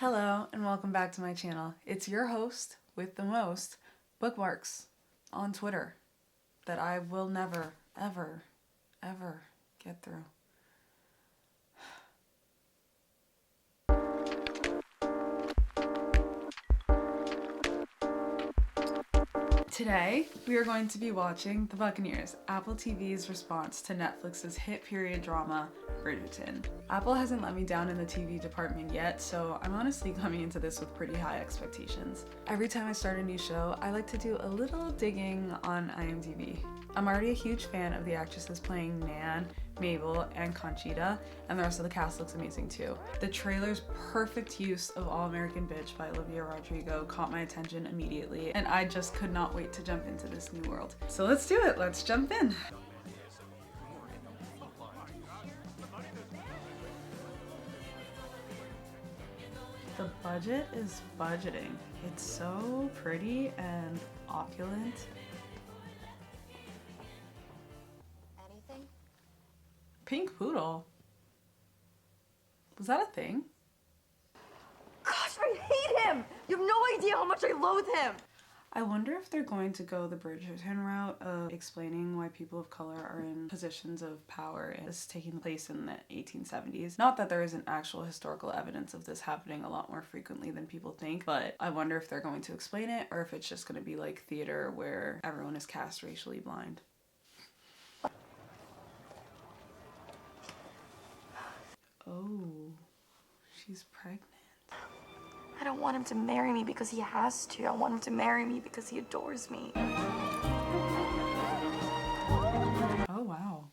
Hello and welcome back to my channel. It's your host with the most bookmarks on Twitter that I will never, ever, ever get through. Today, we are going to be watching The Buccaneers, Apple TV's response to Netflix's hit period drama, Bridgerton. Apple hasn't let me down in the TV department yet, so I'm honestly coming into this with pretty high expectations. Every time I start a new show, I like to do a little digging on IMDb. I'm already a huge fan of the actresses playing Nan, Mabel, and Conchita, and the rest of the cast looks amazing too. The trailer's perfect use of All American Bitch by Olivia Rodrigo caught my attention immediately, and I just could not wait to jump into this new world. So let's do it, let's jump in. The budget is budgeting. It's so pretty and opulent. Anything? Pink poodle? Was that a thing? Gosh, I hate him! You have no idea how much I loathe him! I wonder if they're going to go the Bridgerton route of explaining why people of color are in positions of power and is taking place in the 1870s. Not that there isn't actual historical evidence of this happening a lot more frequently than people think, but I wonder if they're going to explain it or if it's just going to be like theater where everyone is cast racially blind. Oh, she's pregnant. I don't want him to marry me because he has to. I want him to marry me because he adores me. Oh, wow.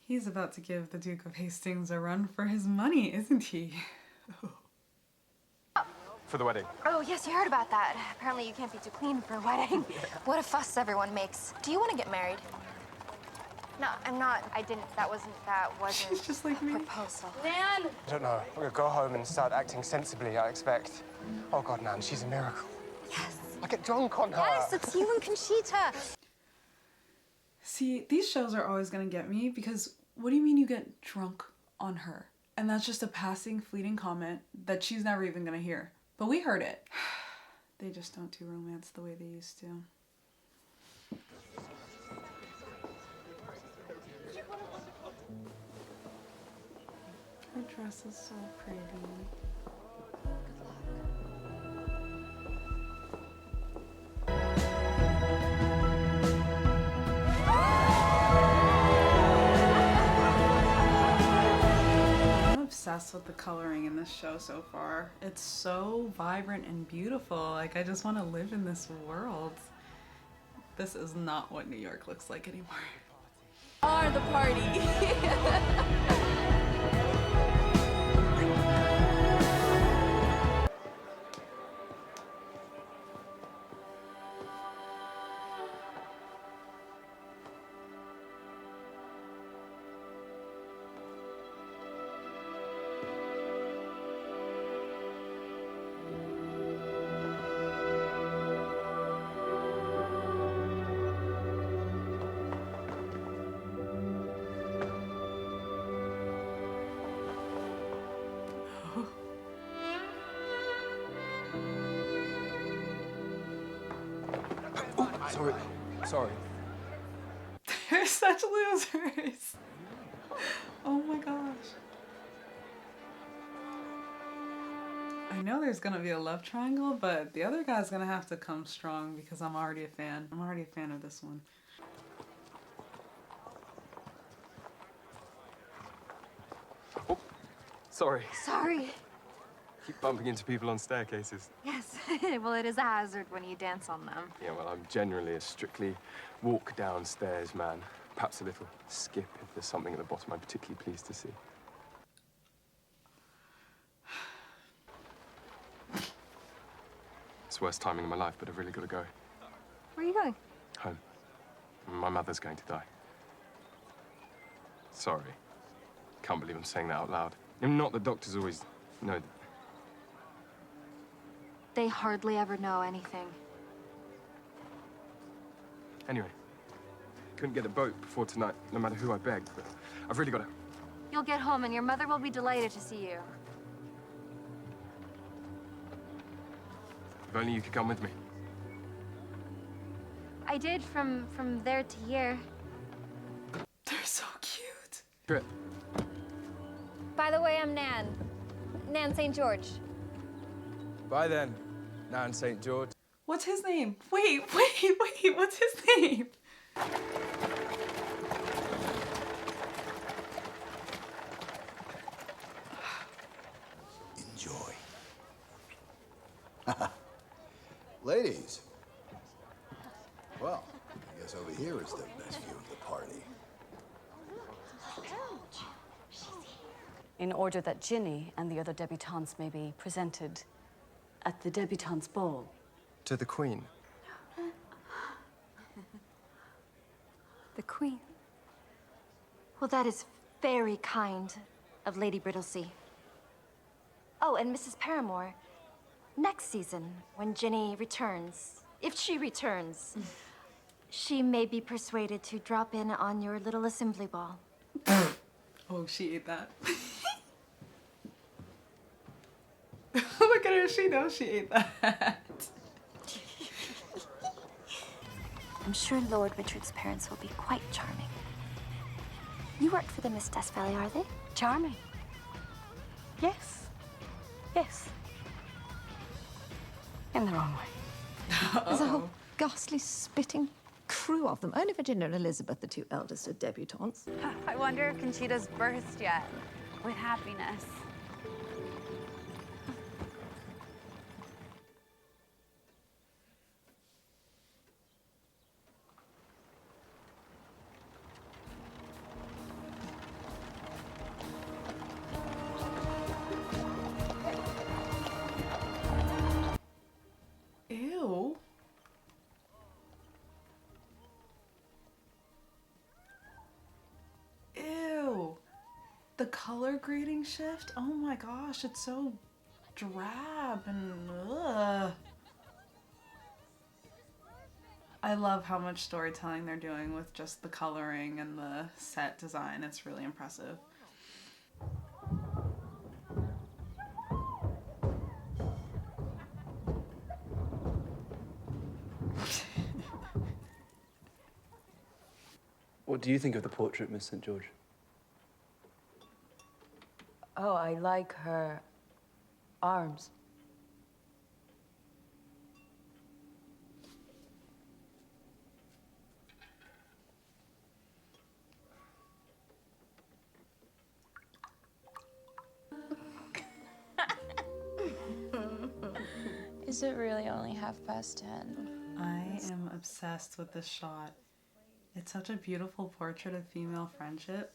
He's about to give the Duke of Hastings a run for his money, isn't he? For the wedding. Oh, yes, you heard about that. Apparently you can't be too clean for a wedding. What a fuss everyone makes. Do you want to get married? No, I'm not. That wasn't She's just like me. proposal. I don't know. I'm gonna go home and start acting sensibly, I expect. Oh God, Nan, she's a miracle. Yes. I get drunk on her. Yes, it's you and Conchita. See, these shows are always gonna get me because what do you mean you get drunk on her? And that's just a passing, fleeting comment that she's never even gonna hear. But we heard it. They just don't do romance the way they used to. Her dress is so pretty. I'm obsessed with the coloring in this show so far. It's so vibrant and beautiful. Like, I just want to live in this world. This is not what New York looks like anymore. Are the party. Sorry. They're such losers. Oh my gosh. I know there's gonna be a love triangle, but the other guy's gonna have to come strong because I'm already a fan. I'm already a fan of this one. Oh, sorry. Sorry. Keep bumping into people on staircases. Yes. Well, it is a hazard when you dance on them. Yeah, well, I'm generally a strictly walk downstairs man. Perhaps a little skip if there's something at the bottom I'm particularly pleased to see. It's the worst timing in my life, but I've really got to go. Where are you going? Home. My mother's going to die. Sorry. Can't believe I'm saying that out loud. Not that doctors always know. They hardly ever know anything. Anyway, couldn't get a boat before tonight, no matter who I begged, but I've really got to... You'll get home and your mother will be delighted to see you. If only you could come with me. I did from there to here. They're so cute. Trip. By the way, I'm Nan. Nan St. George. Bye then, Nan St. George. What's his name? Wait, what's his name? Enjoy. Ladies. Well, I guess over here is the best view of the party. In order that Ginny and the other debutantes may be presented at the debutantes' ball. To the Queen. The Queen. Well, that is very kind of Lady Brittlesea. Oh, and Mrs. Paramore. Next season, when Ginny returns, if she returns, she may be persuaded to drop in on your little assembly ball. Oh, she ate that. Look at her, she knows she ate that. I'm sure Lord Richard's parents will be quite charming. You work for the Miss Death Valley, are they? Charming. Yes. Yes. In the wrong way. There's a whole ghastly spitting crew of them. Only Virginia and Elizabeth, the two eldest, are debutantes. I wonder if Conchita's birthed yet with happiness. Ew. Ew. The color grading shift? Oh my gosh, it's so drab and ugh. I love how much storytelling they're doing with just the coloring and the set design. It's really impressive. What do you think of the portrait, Miss St. George? Oh, I like her arms. Is it really only 10:30? I am obsessed with this shot. It's such a beautiful portrait of female friendship.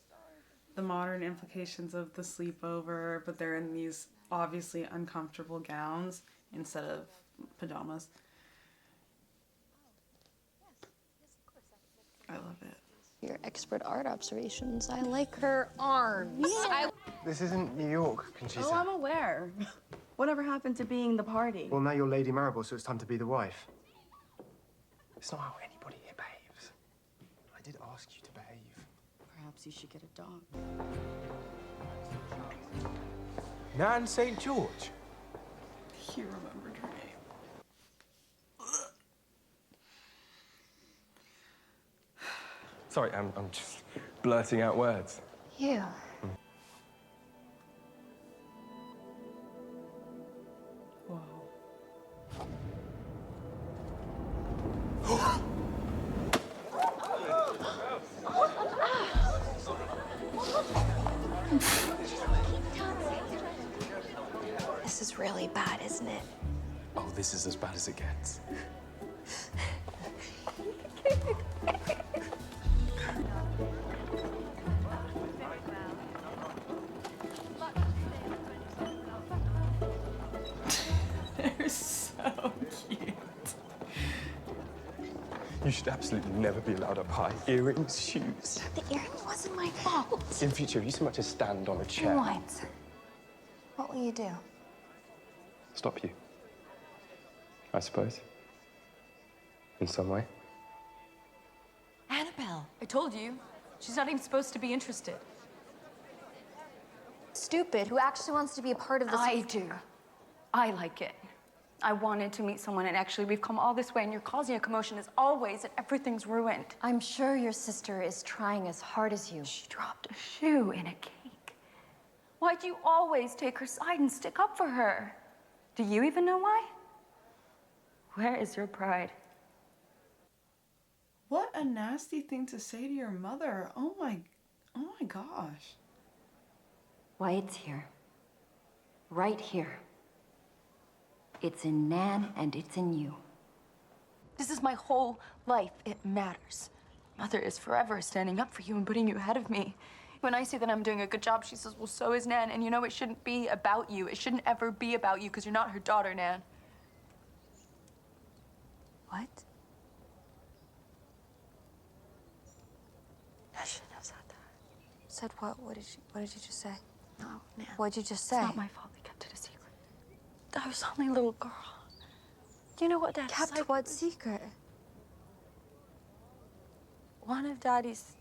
The modern implications of the sleepover, but they're in these obviously uncomfortable gowns instead of pajamas. I love it. Your expert art observations. I like her arms. Yeah. This isn't New York, Conchita. Oh, I'm aware. Whatever happened to being the party? Well, now you're Lady Marable, so it's time to be the wife. It's not how anybody here behaves. I did ask you to behave. Perhaps you should get a dog. Nan St. George? He remembered her name. Sorry, I'm just blurting out words. You. Whoa. This is really bad, isn't it? Oh, this is as bad as it gets. They're so cute. You should absolutely never be allowed up high. Earrings, shoes. The earring wasn't my fault. In future, you so much as stand on a chair. What? What will you do? Stop you. I suppose. In some way. Annabelle, I told you. She's not even supposed to be interested. Stupid, who actually wants to be a part of this? I do. I like it. I wanted to meet someone, and actually we've come all this way, and you're causing a commotion as always, and everything's ruined. I'm sure your sister is trying as hard as you. She dropped a shoe in a cake. Why'd you always take her side and stick up for her? Do you even know why? Where is your pride? What a nasty thing to say to your mother. Oh my gosh. Wyatt's here. Right here. It's in Nan and it's in you. This is my whole life. It matters. Mother is forever standing up for you and putting you ahead of me. When I say that I'm doing a good job, she says, well, so is Nan. And you know, it shouldn't be about you. It shouldn't ever be about you because you're not her daughter, Nan. What? I shouldn't have said that. Said what? What did you just say? No, Nan. What'd you just say? It's not my fault they kept it a secret. I was only a little girl. Do you know what Dad Kept like? what secret? One of Daddy's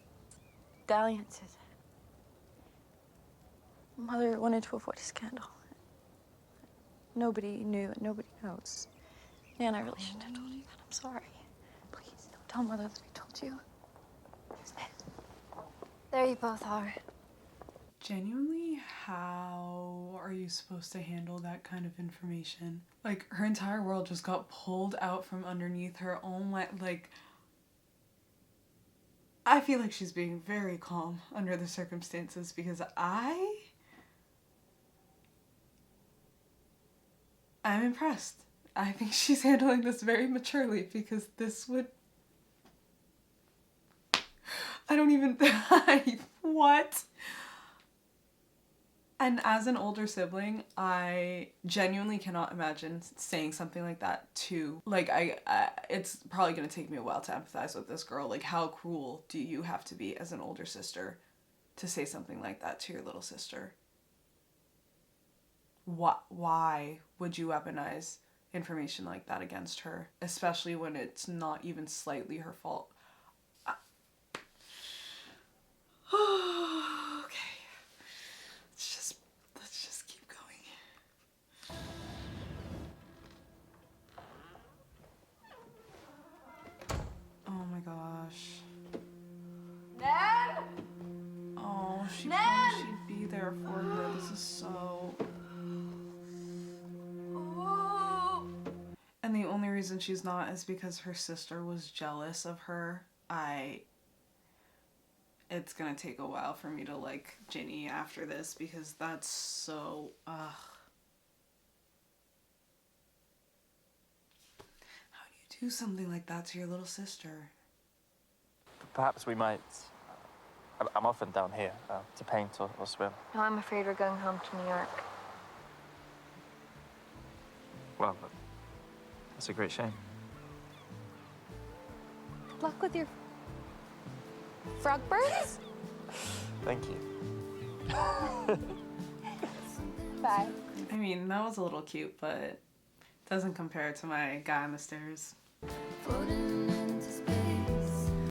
dalliances. Mother wanted to avoid a scandal. Nobody knew and nobody knows. Nan, I really shouldn't have told you that. I'm sorry. Please don't tell Mother that I told you. There you both are. Genuinely, how are you supposed to handle that kind of information? Like, her entire world just got pulled out from underneath her. Oh my, like... I feel like she's being very calm under the circumstances because I'm impressed. I think she's handling this very maturely because this would... I don't even... What? And as an older sibling, I genuinely cannot imagine saying something like that to, like, it's probably going to take me a while to empathize with this girl. Like, how cruel do you have to be as an older sister to say something like that to your little sister? Why would you weaponize information like that against her, especially when it's not even slightly her fault? Okay. Let's just keep going. Oh my gosh. Nan! Oh, she Nan! promised she'd be there for her. This is so... Oh. And the only reason she's not is because her sister was jealous of her. It's gonna take a while for me to like Ginny after this because that's so, How do you do something like that to your little sister? Perhaps we might... I'm often down here to paint or swim. No, I'm afraid we're going home to New York. Well, that's a great shame. Good luck with your frog birds? Thank you. Bye. I mean, that was a little cute, but it doesn't compare to my guy on the stairs.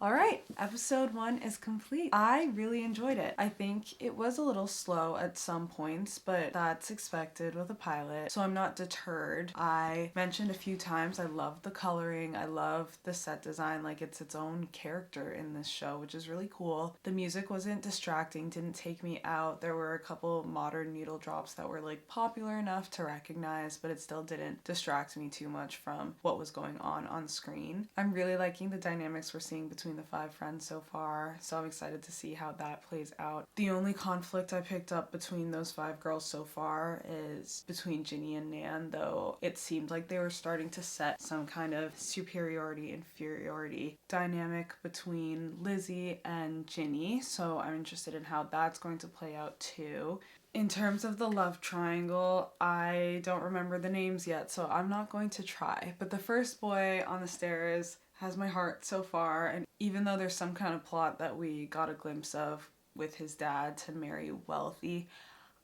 Alright, episode 1 is complete. I really enjoyed it. I think it was a little slow at some points, but that's expected with a pilot, so I'm not deterred. I mentioned a few times I love the coloring, I love the set design, like it's its own character in this show, which is really cool. The music wasn't distracting, didn't take me out. There were a couple modern needle drops that were like popular enough to recognize, but it still didn't distract me too much from what was going on screen. I'm really liking the dynamics we're seeing between the 5 friends so far, so I'm excited to see how that plays out. The only conflict I picked up between those 5 girls so far is between Ginny and Nan, though it seemed like they were starting to set some kind of superiority-inferiority dynamic between Lizzie and Ginny, so I'm interested in how that's going to play out too. In terms of the love triangle, I don't remember the names yet, so I'm not going to try, but the first boy on the stairs has my heart so far, and even though there's some kind of plot that we got a glimpse of with his dad to marry wealthy,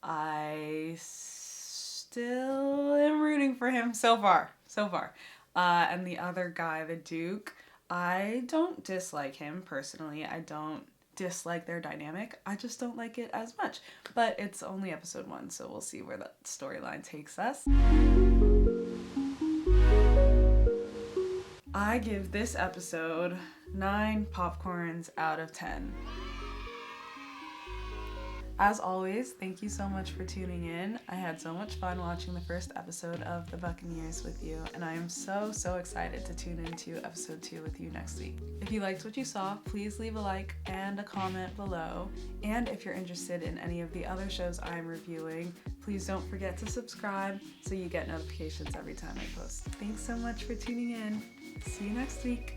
I still am rooting for him so far. And the other guy, the Duke, I don't dislike him personally. I don't dislike their dynamic. I just don't like it as much. But it's only episode 1, so we'll see where that storyline takes us. I give this episode 9 popcorns out of 10. As always, thank you so much for tuning in. I had so much fun watching the first episode of The Buccaneers with you, and I am so excited to tune into episode 2 with you next week. If you liked what you saw, please leave a like and a comment below. And if you're interested in any of the other shows I'm reviewing, please don't forget to subscribe so you get notifications every time I post. Thanks so much for tuning in. See you next week.